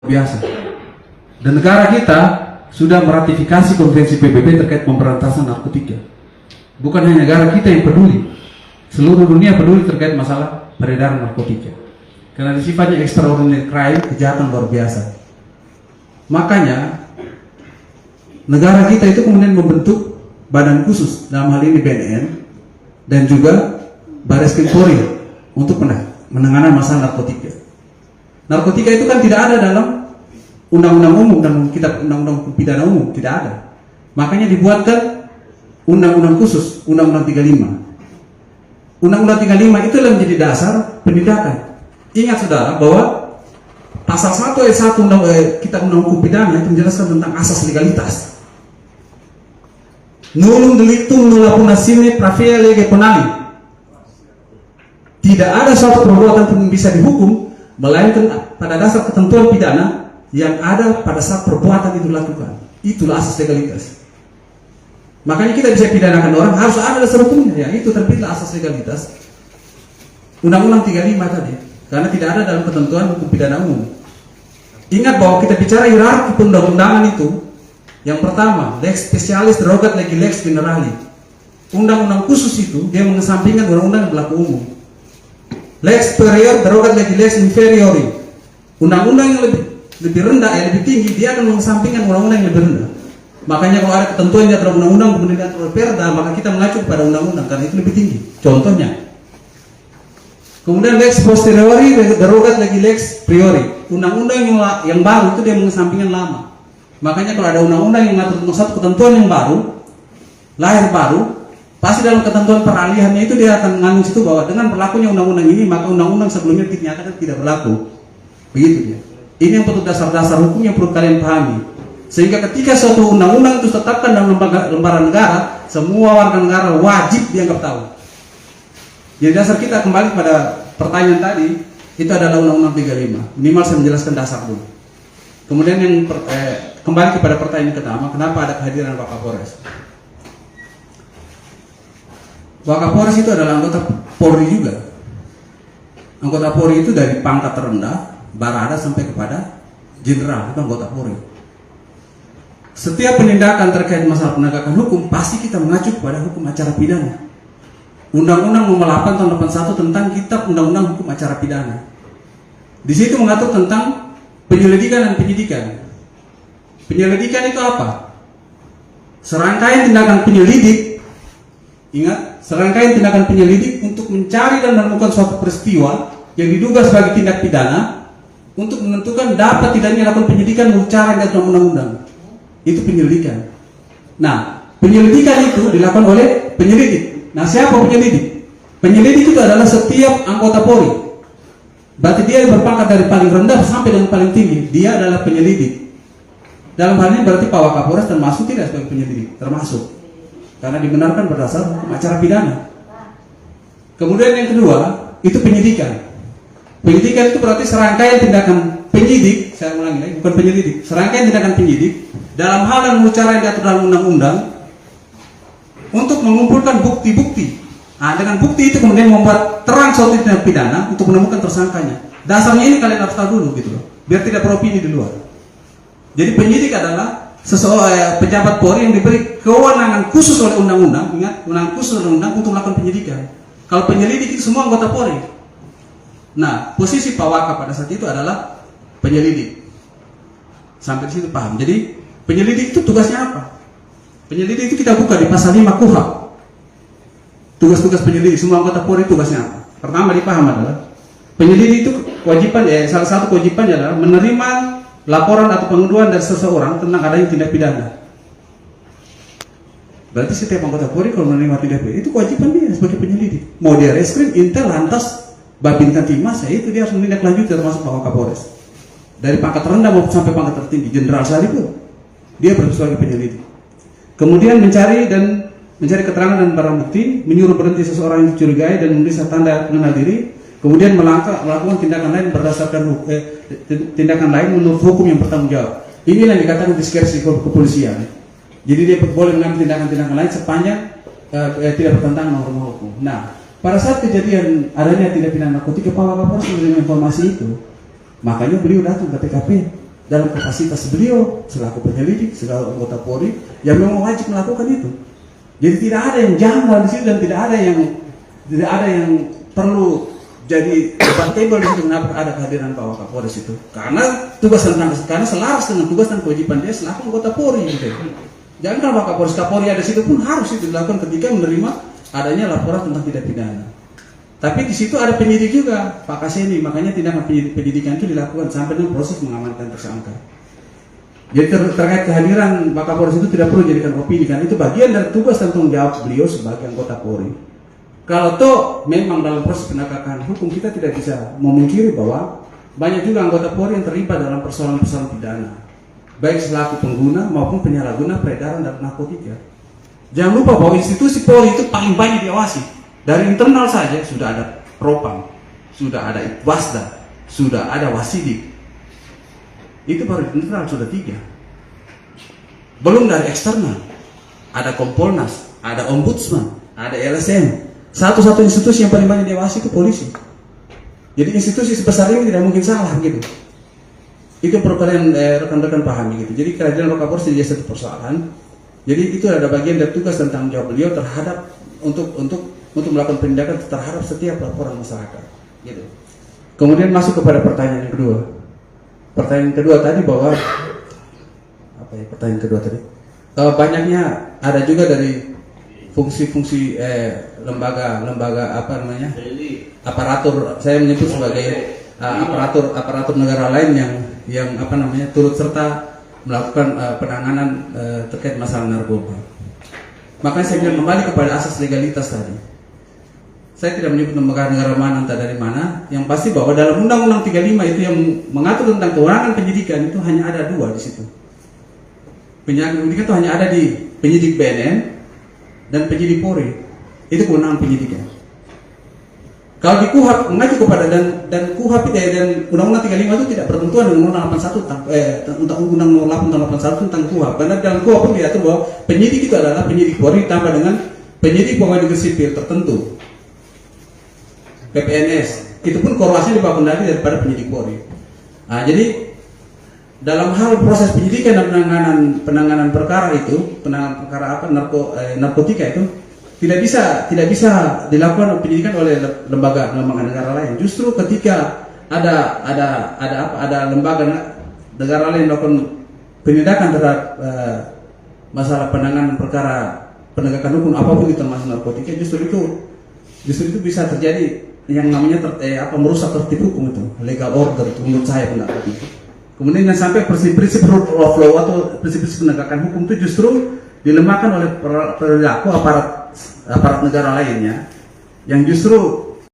biasa. Dan negara kita sudah meratifikasi konvensi PBB terkait pemberantasan narkotika. Bukan hanya negara kita yang peduli, seluruh dunia peduli terkait masalah peredaran narkotika. Karena sifatnya extraordinary crime, kejahatan luar biasa. Makanya negara kita itu kemudian membentuk badan khusus, dalam hal ini BNN dan juga Bareskrim Polri untuk penanganan masalah narkotika. Narkotika itu kan tidak ada dalam undang-undang umum dan kitab undang-undang pidana umum, tidak ada. Makanya dibuatkan undang-undang khusus, undang-undang 35. Undang-undang 35 itu yang menjadi dasar penindakan. Ingat saudara bahwa pasal 1 ayat 1 kitab undang hukum pidana itu menjelaskan tentang asas legalitas. Nullum delictum nulla puna sine pravea lege penali. Tidak ada suatu perbuatan pun bisa dihukum melainkan pada dasar ketentuan pidana yang ada pada saat perbuatan itu dilakukan. Itulah asas legalitas. Makanya kita bisa pidanakan orang harus ada dasar hukumnya. Ya, itu terbitlah asas legalitas. Undang-undang 35 tadi. Karena tidak ada dalam ketentuan hukum pidana umum. Ingat bahwa kita bicara hierarki perundang-undangan itu. Yang pertama, lex specialis derogat legi lex generali. Undang-undang khusus itu dia mengesampingkan undang-undang yang berlaku umum. Lex superior derogat legi lex inferiori. Undang-undang yang lebih rendah, yang lebih tinggi, dia akan mengesampingkan undang-undang yang lebih rendah. Makanya kalau ada ketentuan di dalam undang-undang kemudian diatur oleh Perda, maka kita mengacu kepada undang-undang karena itu lebih tinggi. Contohnya. Kemudian lex posteriori derogat legi lex priori. Undang-undang yang baru itu dia mengesampingkan lama. Makanya kalau ada undang-undang yang mengatur tentang satu ketentuan yang baru, lahir baru, pasti dalam ketentuan peralihannya itu dia akan mengandung situ bahwa dengan berlakunya undang-undang ini maka undang-undang sebelumnya dinyatakan tidak berlaku. Begitu ya. Ini yang bentuk dasar-dasar hukum yang perlu kalian pahami. Sehingga ketika suatu undang-undang itu ditetapkan dalam lembaran negara, semua warga negara wajib dianggap tahu. Jadi dasar kita kembali pada pertanyaan tadi, itu adalah Undang-Undang 35. Minimal saya menjelaskan dasar dulu. Kemudian yang kembali kepada pertanyaan pertama, kenapa ada kehadiran Wakapolres? Wakapolres itu adalah anggota Polri juga. Anggota Polri itu dari pangkat terendah, Barada sampai kepada Jenderal, itu anggota Polri. Setiap penindakan terkait masalah penegakan hukum pasti kita mengacu kepada hukum acara pidana. Undang-Undang Nomor 8 Tahun 81 tentang Kitab Undang-Undang Hukum Acara Pidana. Di situ mengatur tentang penyelidikan dan penyidikan. Penyelidikan itu apa? Serangkaian tindakan penyelidik. Ingat, serangkaian tindakan penyelidik untuk mencari dan menemukan suatu peristiwa yang diduga sebagai tindak pidana untuk menentukan dapat tidaknya dilakukan penyidikan menurut cara yang dalam undang-undang. Itu penyelidikan. Nah, penyelidikan itu dilakukan oleh penyelidik. Nah, siapa penyelidik? Penyelidik itu adalah setiap anggota Polri. Berarti dia berpangkat dari paling rendah sampai dengan paling tinggi. Dia adalah penyelidik. Dalam hal ini berarti Pak Wakapolres termasuk tidak sebagai penyelidik? Termasuk. Karena dibenarkan berdasar hukum acara pidana. Kemudian yang kedua, itu penyidikan. Penyidikan itu berarti serangkaian tindakan penyidik, saya ulangi lagi, bukan penyelidik. Serangkaian tindakan penyidik dalam hal dan cara yang diatur dalam undang-undang untuk mengumpulkan bukti-bukti. Nah, dengan bukti itu kemudian membuat terang suatu tindak pidana untuk menemukan tersangkanya. Dasarnya ini kalian harus tahu dulu gitu loh, biar tidak beropini di luar. Jadi penyidik adalah seseorang pejabat Polri yang diberi kewenangan khusus oleh undang-undang, ingat, kewenangan khusus oleh undang-undang untuk melakukan penyidikan. Kalau penyelidik itu semua anggota Polri. Nah, posisi Pak Waka pada saat itu adalah penyelidik. Sampai di situ paham. Jadi penyelidik itu tugasnya apa? Penyelidik itu kita buka di pasal 5 KUHP. Tugas-tugas penyelidik, semua anggota Polri tugasnya apa? Pertama dipaham adalah penyelidik itu kewajiban, salah satu kewajibannya adalah menerima laporan atau pengaduan dari seseorang tentang adanya tindak pidana. Berarti setiap anggota Polri kalau menerima tindak pidana itu kewajiban dia sebagai penyelidik. Mau dia reskrim, intel, lantas, Babin Kantimas, ya itu dia harus menindaklanjuti termasuk Pak Wakapolres. Dari pangkat rendah maupun sampai pangkat tertinggi, jenderal sekalipun, dia sebagai penyelidik. Kemudian mencari keterangan dan barang bukti, menyuruh berhenti seseorang yang dicurigai dan memeriksa tanda pengenal diri, kemudian melakukan tindakan lain berdasarkan tindakan lain menurut hukum yang bertanggung jawab. Inilah yang dikatakan diskresi kepolisian. Jadi dia boleh mengambil tindakan-tindakan lain sepanjang tidak bertentangan dengan norma hukum. Nah, pada saat kejadian adanya tindak pidana narkotika, Pak Wakapolres menerima informasi itu, makanya beliau datang ke TKP dalam kapasitas beliau selaku penyelidik, selaku anggota Polri yang memang wajib melakukan itu. Jadi tidak ada yang janggal di situ dan tidak ada yang perlu jadi debatable di situ kenapa ada kehadiran Pak Wakapolres itu. Karena karena selaras dengan tugas dan kewajiban dia selaku anggota Polri gitu. Jangan kalau Kapolri ada situ pun harus itu dilakukan ketika menerima adanya laporan tentang tindak pidana. Tapi di situ ada penyidik juga, Pak Kaseni, makanya tindakan penyidikan itu dilakukan sampai dengan proses mengamankan tersangka. Jadi terkait kehadiran Pak Kapolres itu tidak perlu dijadikan opini, kan itu bagian dari tugas dan tanggung jawab beliau sebagai anggota Polri. Kalau toh memang dalam proses penegakan hukum kita tidak bisa memungkiri bahwa banyak juga anggota Polri yang terlibat dalam persoalan-persoalan pidana, baik selaku pengguna maupun penyalahguna peredaran dan narkotika. Jangan lupa bahwa institusi Polri itu paling banyak diawasi. Dari internal saja sudah ada Propam, sudah ada Itwasda, sudah ada Wasidik. Itu baru internal sudah 3. Belum dari eksternal, ada Kompolnas, ada Ombudsman, ada LSM. Satu-satu institusi yang paling banyak diawasi itu polisi. Jadi institusi sebesar ini tidak mungkin salah gitu. Itu perlu kalian rekan-rekan pahami gitu. Jadi kehadiran Wakapolres jadi satu persoalan. Jadi itu ada bagian dari tugas dan tanggung jawab beliau terhadap untuk melakukan penindakan terhadap setiap laporan masyarakat. Gitu. Kemudian masuk kepada pertanyaan yang kedua. Pertanyaan kedua tadi bahwa apa ya pertanyaan kedua tadi? Banyaknya ada juga dari fungsi-fungsi lembaga apa namanya? Aparatur, saya menyebut sebagai aparatur negara lain yang apa namanya turut serta melakukan penanganan terkait masalah narkoba. Makanya saya bilang kembali kepada asas legalitas tadi. Saya tidak menyebut lembaga negara mana entah dari mana, yang pasti bahwa dalam Undang-Undang 35 itu yang mengatur tentang kewenangan penyidikan itu hanya ada 2 di situ. Penyidikan itu hanya ada di penyidik BNN dan penyidik Polri. Itu kewenangan penyidikan. Kalau di KUHP mengacu kepada dan KUHP dan Undang-Undang 35 itu tidak bertentuan dengan Undang-Undang 81 tentang Undang-Undang 81 tentang KUHP. Karena dalam KUHP pun diatur bahwa penyidik itu adalah penyidik Polri ditambah dengan penyidik pegawai negeri sipil tertentu. PPNS, itu pun korelasinya lebih kendali daripada penyidik Polri. Nah, jadi dalam hal proses penyidikan dan penanganan perkara itu, penanganan perkara narkotika itu tidak bisa dilakukan penyidikan oleh lembaga negara lain. Justru ketika ada lembaga negara lain melakukan penindakan terhadap masalah penanganan perkara penegakan hukum apapun itu termasuk narkotika, justru itu bisa terjadi yang namanya merusak tertib hukum itu, legal order itu menurut saya pendapat itu. Kemudian yang sampai prinsip-prinsip rule of law atau prinsip-prinsip penegakan hukum itu justru dilemahkan oleh perilaku aparat negara lainnya yang justru